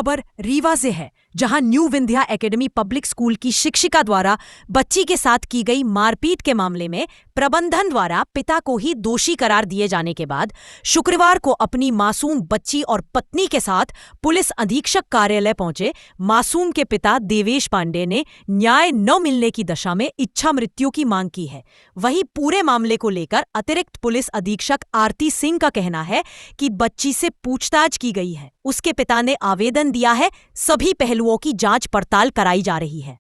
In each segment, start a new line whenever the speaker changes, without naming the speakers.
खबर रीवा से है, जहां new Vindhya academy public school की शिक्षिका द्वारा बच्ची के साथ की गई मारपीट के मामले में प्रबंधन द्वारा पिता को ही दोषी करार दिए जाने के बाद शुक्रवार को अपनी मासूम बच्ची और पत्नी के साथ पुलिस अधीक्षक कार्यालय पहुंचे मासूम के पिता देवेश पांडे ने न्याय न मिलने की दशा में इच्छा मृत्यु की मांग की है। वहीं पूरे मामले को लेकर अतिरिक्त पुलिस अधीक्षक आरती सिंह का कहना है कि बच्ची से पूछताछ की गई है, उसके पिता ने आवेदन दिया है, सभी पहलुओं की जांच पड़ताल कराई जा रही है।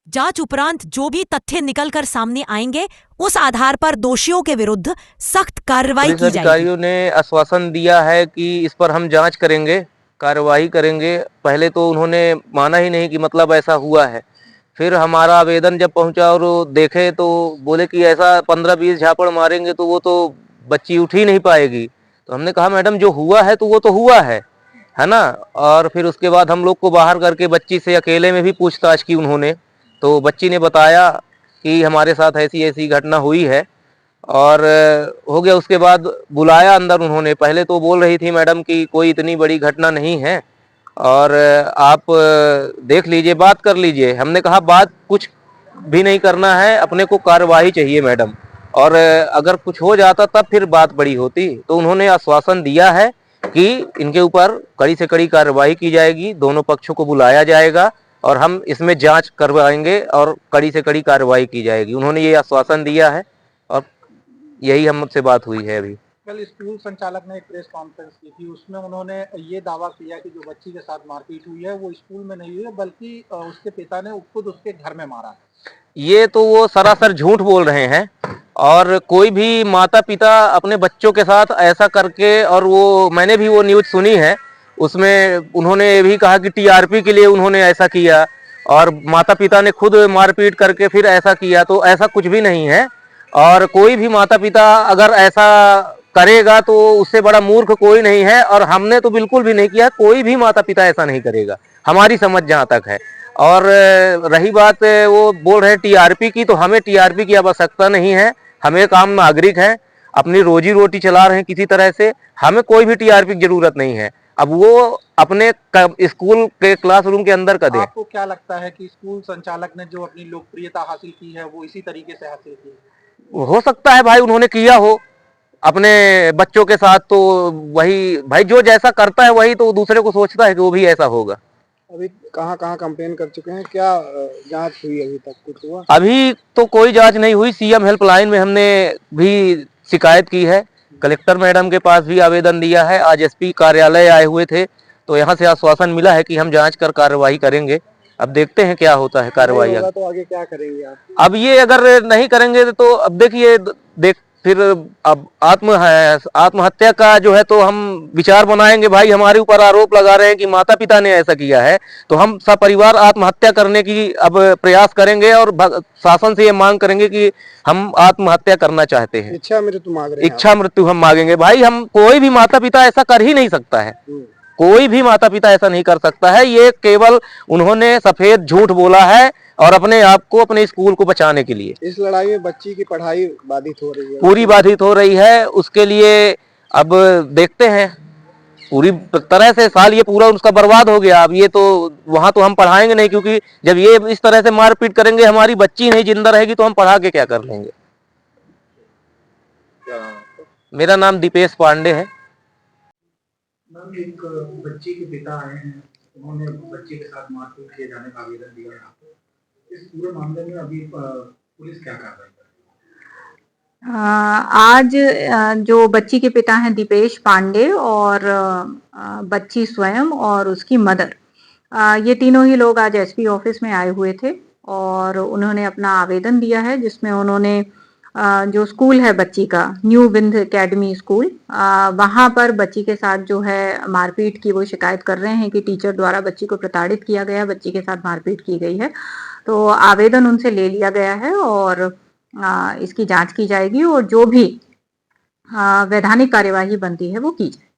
जांच उपरांत जो भी तथ्य निकलकर सामने आएंगे, उस आधार पर दोषियों के विरुद्ध सख्त कार्रवाई की जाएगी।
अधिकारियों ने आश्वासन दिया है कि इस पर हम जांच करेंगे, कार्रवाई करेंगे। पहले तो उन्होंने माना ही नहीं कि मतलब ऐसा हुआ है। फिर हमारा आवेदन जब पहुंचा और वो देखे तो बोले कि ऐसा 15-20 झापड़ मारेंगे तो वो तो बच्ची उठ ही नहीं पाएगी। तो हमने कहा मैडम जो हुआ है तो वो तो हुआ है ना। और फिर उसके बाद हम लोग को बाहर करके बच्ची से अकेले में भी पूछताछ की उन्होंने। तो बच्ची ने बताया कि हमारे साथ ऐसी ऐसी घटना हुई है और हो गया। उसके बाद बुलाया अंदर उन्होंने। पहले तो बोल रही थी मैडम कि कोई इतनी बड़ी घटना नहीं है और आप देख लीजिए, बात कर लीजिए। हमने कहा बात कुछ भी नहीं करना है, अपने को कार्रवाई चाहिए मैडम, और अगर कुछ हो जाता तब फिर बात बड़ी होती। तो उन्होंने आश्वासन दिया है कि इनके ऊपर कड़ी से कड़ी कार्रवाई की जाएगी, दोनों पक्षों को बुलाया जाएगा और हम इसमें जांच करवाएंगे और कड़ी से कड़ी कार्रवाई की जाएगी। उन्होंने ये आश्वासन दिया है और यही हमसे बात हुई है। अभी
कल स्कूल संचालक ने एक प्रेस कॉन्फ्रेंस की थी, उसमें उन्होंने ये दावा किया कि जो बच्ची के साथ मारपीट हुई है वो स्कूल में नहीं हुई है, बल्कि उसके पिता ने खुद उसके घर में मारा।
ये तो वो सरासर झूठ बोल रहे हैं। और कोई भी माता पिता अपने बच्चों के साथ ऐसा करके, और वो मैंने भी वो न्यूज़ सुनी है, उसमें उन्होंने ये भी कहा कि टीआरपी के लिए उन्होंने ऐसा किया और माता पिता ने खुद मारपीट करके फिर ऐसा किया। तो ऐसा कुछ भी नहीं है। और कोई भी माता पिता अगर ऐसा करेगा तो उससे बड़ा मूर्ख कोई नहीं है। और हमने तो बिल्कुल भी नहीं किया, कोई भी माता पिता ऐसा नहीं करेगा, हमारी समझ जहाँ तक है। और रही बात वो बोल रहे हैं टीआरपी की, तो हमें टीआरपी की आवश्यकता नहीं है। हमें एक आम नागरिक हैं, अपनी रोजी रोटी चला रहे हैं किसी तरह से, हमें कोई भी टीआरपी की जरूरत नहीं है। अब वो अपने स्कूल के क्लासरूम के अंदर का दें।
आपको क्या लगता है कि स्कूल संचालक ने जो अपनी लोकप्रियता हासिल की है वो इसी तरीके से हासिल की है?
हो सकता है भाई उन्होंने किया हो अपने बच्चों के साथ, तो वही भाई जो जैसा करता है वही तो दूसरे को सोचता है कि वो भी ऐसा होगा।
अभी कहाँ कंप्लेन कर चुके हैं, क्या जांच हुई अभी तक, कुछ हुआ?
अभी तो कोई जांच नहीं हुई। सीएम हेल्पलाइन में हमने भी शिकायत की है, कलेक्टर मैडम के पास भी आवेदन दिया है। आज एसपी कार्यालय आए हुए थे तो यहाँ से आश्वासन मिला है कि हम जांच कर कार्रवाई करेंगे। अब देखते हैं क्या होता है कार्रवाई।
तो आगे क्या करेंगे आप?
अब ये अगर नहीं करेंगे तो अब देखिए फिर अब आत्महत्या का जो है तो हम विचार बनाएंगे। भाई हमारे ऊपर आरोप लगा रहे हैं कि माता पिता ने ऐसा किया है, तो हम सपरिवार आत्महत्या करने की अब प्रयास करेंगे और शासन से ये मांग करेंगे कि हम आत्महत्या करना चाहते हैं।
इच्छा मृत्यु मांग रहे हैं?
इच्छा मृत्यु हम मांगेंगे भाई। हम कोई भी माता पिता ऐसा कर ही नहीं सकता है, कोई भी माता पिता ऐसा नहीं कर सकता है। ये केवल उन्होंने सफेद झूठ बोला है और अपने आप को, अपने स्कूल को बचाने के लिए।
इस लड़ाई में बच्ची की पढ़ाई बाधित हो रही है,
पूरी बाधित हो रही है। उसके लिए अब देखते हैं, पूरी तरह से साल ये पूरा उसका बर्बाद हो गया। अब ये तो वहां तो हम पढ़ाएंगे नहीं, क्योंकि जब ये इस तरह से मारपीट करेंगे, हमारी बच्ची नहीं जिंदा रहेगी तो हम पढ़ा के क्या कर लेंगे। मेरा नाम दीपेश पांडे है।
मैम, एक बच्ची के पिता आए हैं, उन्होंने बच्ची के साथ मारपीट किए जाने का आवेदन दिया है। इस पूरे मामले में अभी पुलिस क्या कार्रवाई कर रही
है? आज जो बच्ची के पिता हैं दीपेश पांडे और बच्ची स्वयं और उसकी मदर, ये तीनों ही लोग आज एसपी ऑफिस में आए हुए थे और उन्होंने अपना आवेदन दिया है, जिसमें उन्होंने जो स्कूल है बच्ची का, न्यू विंध्या एकेडमी स्कूल, वहां पर बच्ची के साथ जो है मारपीट की वो शिकायत कर रहे हैं कि टीचर द्वारा बच्ची को प्रताड़ित किया गया, बच्ची के साथ मारपीट की गई है। तो आवेदन उनसे ले लिया गया है और इसकी जांच की जाएगी और जो भी वैधानिक कार्यवाही बनती है वो की जाए।